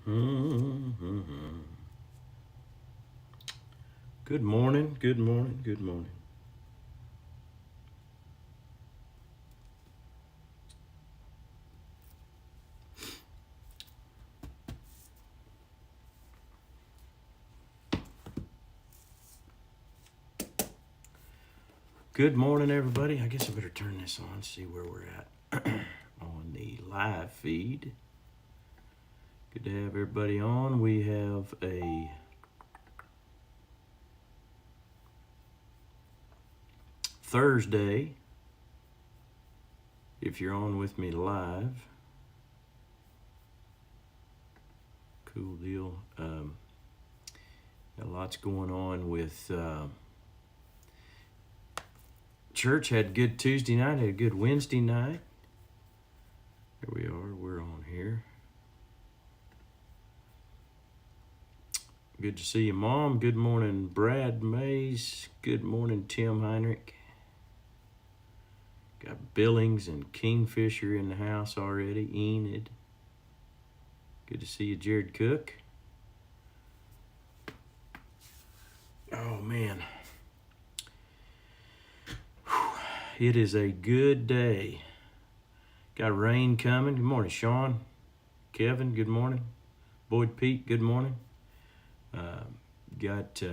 Mm-hmm. Good morning, good morning, good morning. Good morning, everybody. I guess I better turn this on, see where we're at on the live feed. Good to have everybody on. We have a Thursday, if you're on with me live. Cool deal. Got lots going on with church. Had a good Tuesday night, had a good Wednesday night. Here we are, we're on here. Good to see you, Mom. Good morning, Brad Mays. Good morning, Tim Heinrich. Got Billings and Kingfisher in the house already. Enid. Good to see you, Jared Cook. Oh, man. It is a good day. Got rain coming. Good morning, Sean. Kevin, good morning. Boyd Pete, good morning. Got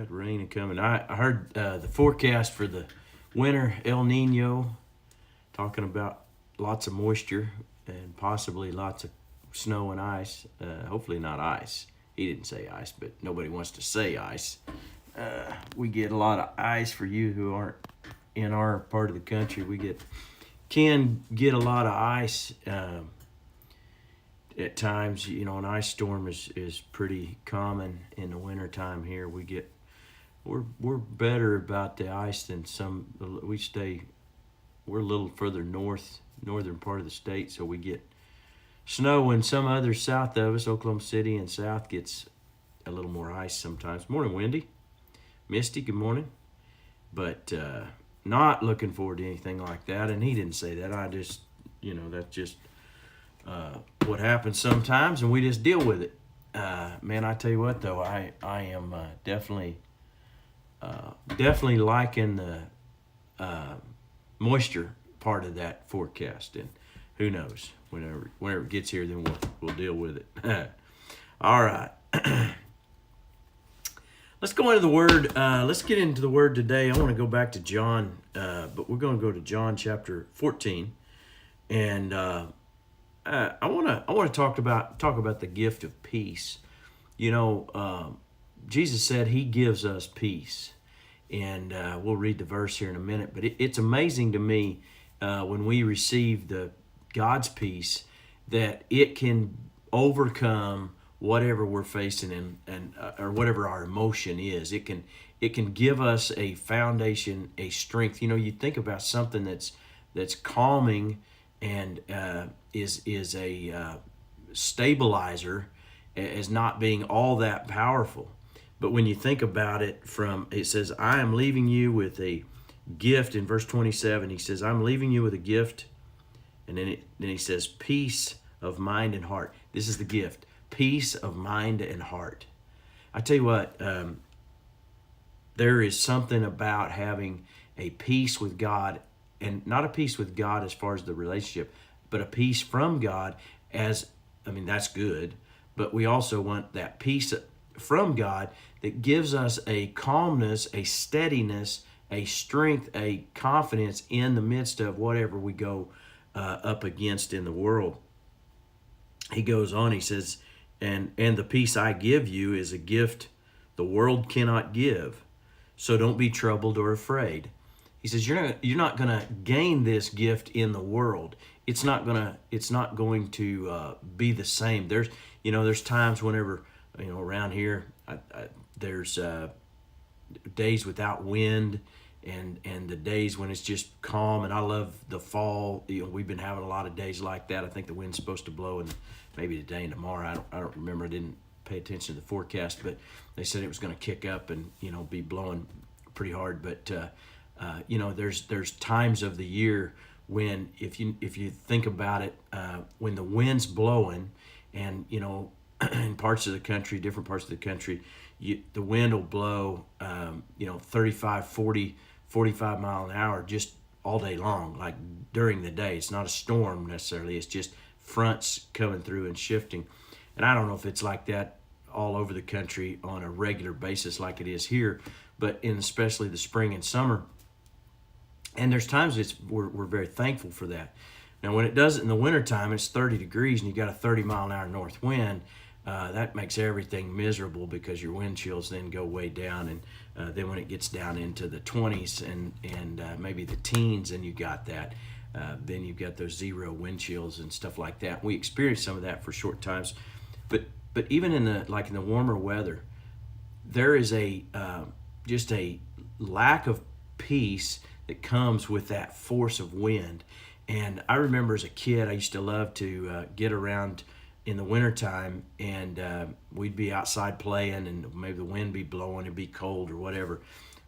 rain coming. I heard the forecast for the winter, El Nino, talking about lots of moisture and possibly lots of snow and ice. Hopefully not ice. He didn't say ice, but nobody wants to say ice. We get a lot of ice for you who aren't in our part of the country. We can get a lot of ice at times. You know, an ice storm is pretty common in the wintertime here. We're better about the ice than some. We're a little further northern part of the state, so we get snow, and some others south of us, Oklahoma City and south, gets a little more ice sometimes. Morning, Wendy. Misty, good morning. But not looking forward to anything like that, and he didn't say that. I just, that's just what happens sometimes, and we just deal with it. Man, I tell you what, though, I am definitely liking the moisture part of that forecast, and who knows, whenever it gets here, then we'll deal with it. All right. Let's go into the Word. Let's get into the Word today. I want to go back to John, but we're going to go to John chapter 14, and I want to talk about the gift of peace. Jesus said He gives us peace, and we'll read the verse here in a minute. But it's amazing to me when we receive God's peace that it can overcome whatever we're facing and or whatever our emotion is. It can give us a foundation, a strength. You think about something that's calming and is a stabilizer as not being all that powerful. But when you think about it, it says, I am leaving you with a gift. In verse 27, he says, I'm leaving you with a gift. And then he says, peace of mind and heart. This is the gift. Peace of mind and heart. I tell you what, there is something about having a peace with God, and not a peace with God as far as the relationship, but a peace from God that's good, but we also want that peace from God that gives us a calmness, a steadiness, a strength, a confidence in the midst of whatever we go up against in the world. He goes on, he says, and the peace I give you is a gift the world cannot give. So don't be troubled or afraid. He says you're not going to gain this gift in the world. It's not going to be the same. There's times whenever around here there's days without wind and the days when it's just calm, and I love the fall. We've been having a lot of days like that. I think the wind's supposed to blow, and maybe today and tomorrow. I don't remember. I didn't pay attention to the forecast, but they said it was going to kick up and be blowing pretty hard. But There's times of the year when, if you think about it, when the wind's blowing, and in parts of the country, different parts of the country, the wind will blow 35, 40, 45 mile an hour just all day long, like during the day. It's not a storm necessarily, it's just fronts coming through and shifting. And I don't know if it's like that all over the country on a regular basis like it is here, but in especially the spring and summer. And there's times we're very thankful for that. Now, when it does it in the wintertime, it's 30 degrees and you got a 30 mile an hour north wind. That makes everything miserable because your wind chills then go way down. And then when it gets down into the 20s and maybe the teens, and you got that, then you've got those zero wind chills and stuff like that. We experience some of that for short times. But even in the warmer weather, there is just a lack of peace that comes with that force of wind. And I remember as a kid, I used to love to get around in the wintertime, and we'd be outside playing, and maybe the wind be blowing, it'd be cold or whatever.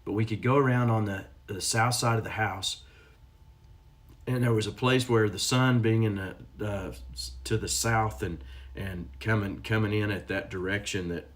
But we could go around on the south side of the house, and there was a place where the sun being in to the south and coming in at that direction that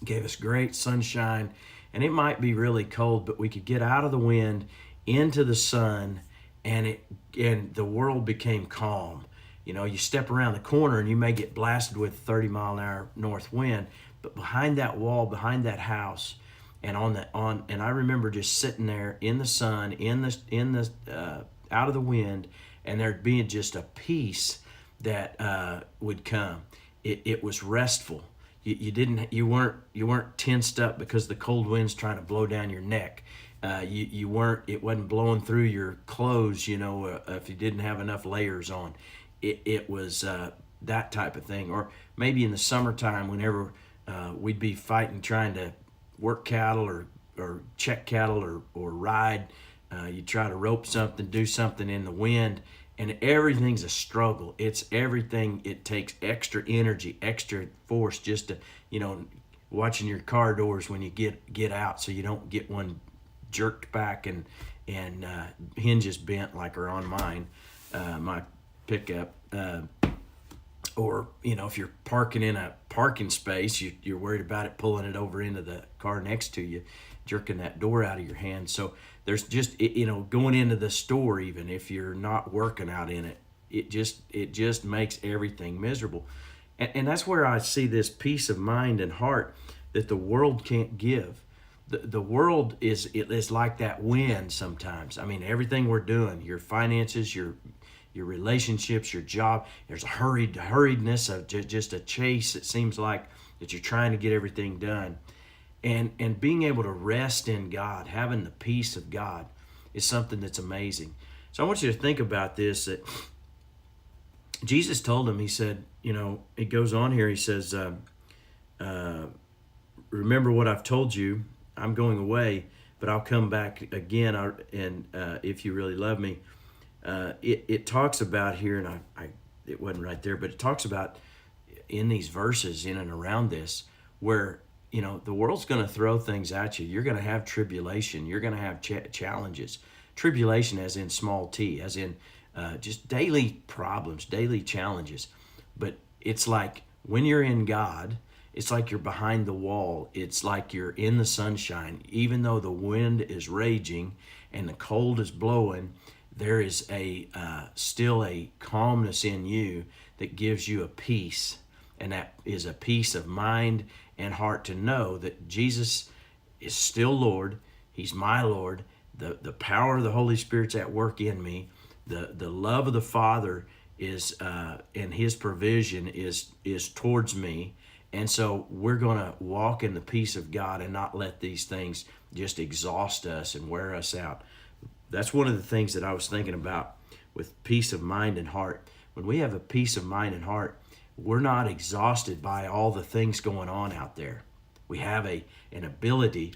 gave us great sunshine. And it might be really cold, but we could get out of the wind into the sun, and the world became calm. You step around the corner and you may get blasted with 30 mile an hour north wind, but behind that wall, behind that house, and and I remember just sitting there in the sun, in the out of the wind, and there'd be just a peace that would come. It was restful. You weren't tensed up because the cold wind's trying to blow down your neck. It wasn't blowing through your clothes, if you didn't have enough layers on. It was that type of thing. Or maybe in the summertime, whenever we'd be fighting, trying to work cattle or check cattle or ride, you try to rope something, do something in the wind, and everything's a struggle. It's everything. It takes extra energy, extra force just to, watching your car doors when you get out so you don't get one jerked back and hinges bent like are on mine, my pickup. Or, if you're parking in a parking space, you're worried about it pulling it over into the car next to you, jerking that door out of your hand. So there's just, going into the store, even if you're not working out in it, it just makes everything miserable. And that's where I see this peace of mind and heart that the world can't give. The world is like that wind sometimes. I mean, everything we're doing, your finances, your relationships, your job, there's a hurriedness of just a chase. It seems like that you're trying to get everything done. And being able to rest in God, having the peace of God, is something that's amazing. So I want you to think about this, that Jesus told him, he said, it goes on here, he says, remember what I've told you, I'm going away, but I'll come back again, and if you really love me. It talks about here, and it wasn't right there, but it talks about in these verses, in and around this, where the world's going to throw things at you. You're going to have tribulation. You're going to have challenges. Tribulation as in small t, as in just daily problems, daily challenges. But it's like when you're in God, it's like you're behind the wall. It's like you're in the sunshine. Even though the wind is raging and the cold is blowing, there is still a calmness in you that gives you a peace. And that is a peace of mind and heart to know that Jesus is still Lord. He's my Lord. The power of the Holy Spirit's at work in me. The love of the Father is and His provision is towards me. And so we're going to walk in the peace of God and not let these things just exhaust us and wear us out. That's one of the things that I was thinking about with peace of mind and heart. When we have a peace of mind and heart, we're not exhausted by all the things going on out there. We have an ability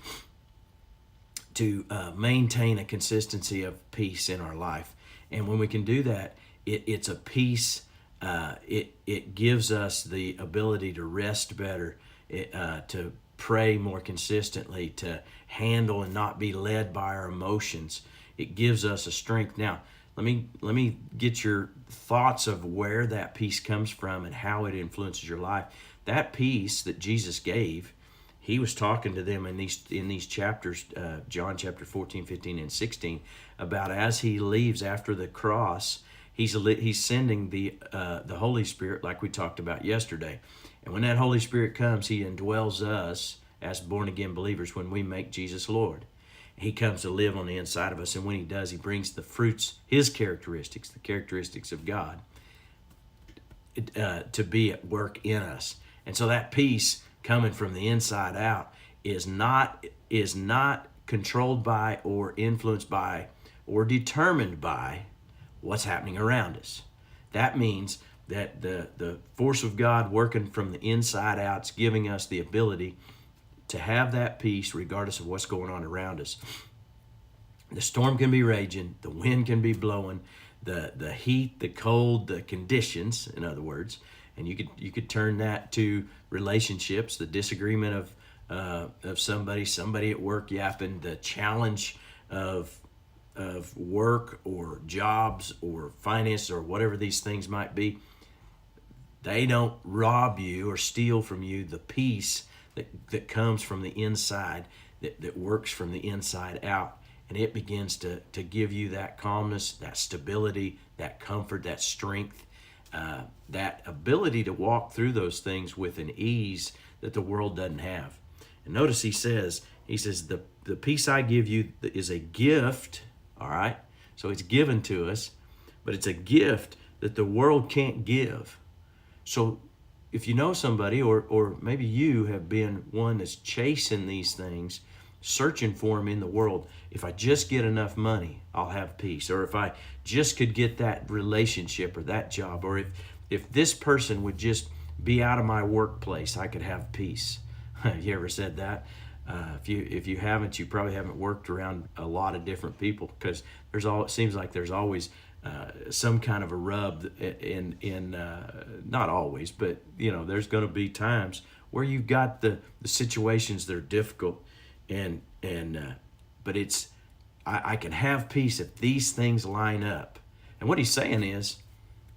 to maintain a consistency of peace in our life. And when we can do that, it's a peace. It gives us the ability to rest better, to pray more consistently, to handle and not be led by our emotions. It gives us a strength. Now, let me get your thoughts of where that peace comes from and how it influences your life. That peace that Jesus gave, he was talking to them in these chapters, John chapter 14, 15, and 16, about as he leaves after the cross, he's sending the Holy Spirit, like we talked about yesterday. And when that Holy Spirit comes, he indwells us as born-again believers when we make Jesus Lord. He comes to live on the inside of us, and when he does, he brings the fruits, his characteristics, the characteristics of God, to be at work in us. And so that peace coming from the inside out is not controlled by or influenced by or determined by what's happening around us. That means that the force of God working from the inside out is giving us the ability to have that peace regardless of what's going on around us. The storm can be raging, the wind can be blowing, the heat, the cold, the conditions, in other words. And you could turn that to relationships, the disagreement of somebody at work yapping, the challenge of work or jobs or finance or whatever these things might be. They don't rob you or steal from you the peace that comes from the inside, that works from the inside out. And it begins to give you that calmness, that stability, that comfort, that strength, that ability to walk through those things with an ease that the world doesn't have. And notice he says, the peace I give you is a gift, all right? So it's given to us, but it's a gift that the world can't give. So if you know somebody, or maybe you have been one that's chasing these things, searching for them in the world, if I just get enough money, I'll have peace. Or if I just could get that relationship or that job, or if this person would just be out of my workplace, I could have peace. Have you ever said that? If you haven't, you probably haven't worked around a lot of different people, because it seems like there's always some kind of a rub in not always, but there's going to be times where you've got the situations that are difficult, but I can have peace if these things line up. And what he's saying is,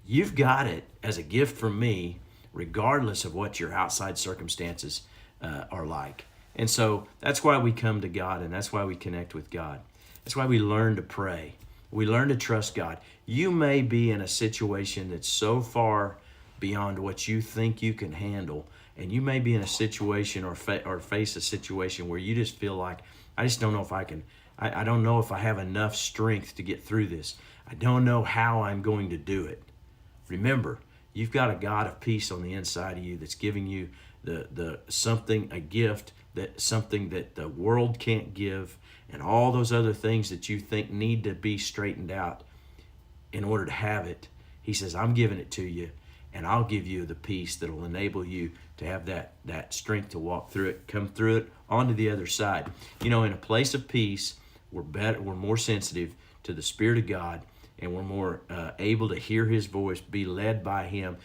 you've got it as a gift from me, regardless of what your outside circumstances are like. And so that's why we come to God, and that's why we connect with God. That's why we learn to pray. We learn to trust God. You may be in a situation that's so far beyond what you think you can handle, and you may be in a situation or face a situation where you just feel like, I just don't know if I can. I don't know if I have enough strength to get through this. I don't know how I'm going to do it. Remember, you've got a God of peace on the inside of you that's giving you a gift, something that the world can't give, and all those other things that you think need to be straightened out in order to have it. He says, I'm giving it to you, and I'll give you the peace that will enable you to have that strength to walk through it, come through it, onto the other side. In a place of peace, we're more sensitive to the Spirit of God, and we're more able to hear His voice, be led by Him,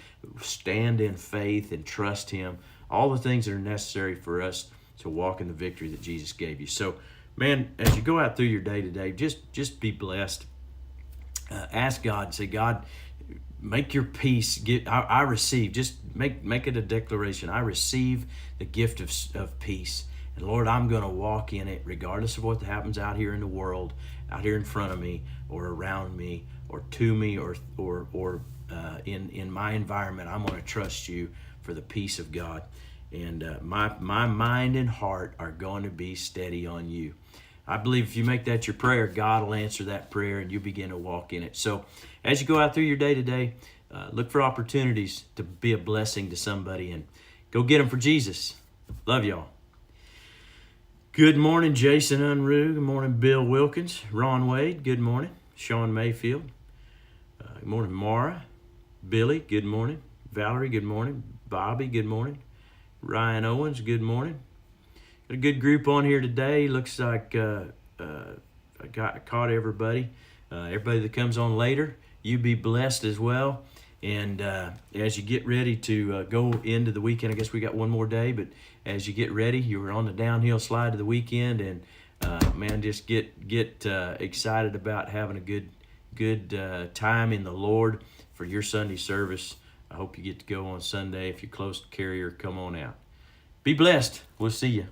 stand in faith and trust Him. All the things that are necessary for us to walk in the victory that Jesus gave you. So, man, as you go out through your day today, just be blessed. Ask God, say, God, make your peace. I receive. Just make it a declaration. I receive the gift of peace. And Lord, I'm going to walk in it regardless of what happens out here in the world, out here in front of me, or around me, or to me, or in my environment. I'm going to trust you for the peace of God. And my mind and heart are going to be steady on you. I believe if you make that your prayer, God will answer that prayer, and you begin to walk in it. So as you go out through your day today, look for opportunities to be a blessing to somebody, and go get them for Jesus. Love y'all. Good morning, Jason Unruh. Good morning, Bill Wilkins. Ron Wade, good morning. Sean Mayfield. Good morning, Mara. Billy, good morning. Valerie, good morning. Bobby, good morning. Ryan Owens, good morning. Got a good group on here today. Looks like I caught everybody. Everybody that comes on later, you be blessed as well. And as you get ready to go into the weekend, I guess we got one more day, but as you get ready, you're on the downhill slide of the weekend, and man, just get excited about having a good time in the Lord for your Sunday service. I hope you get to go on Sunday. If you're close to Carrier, come on out. Be blessed. We'll see you.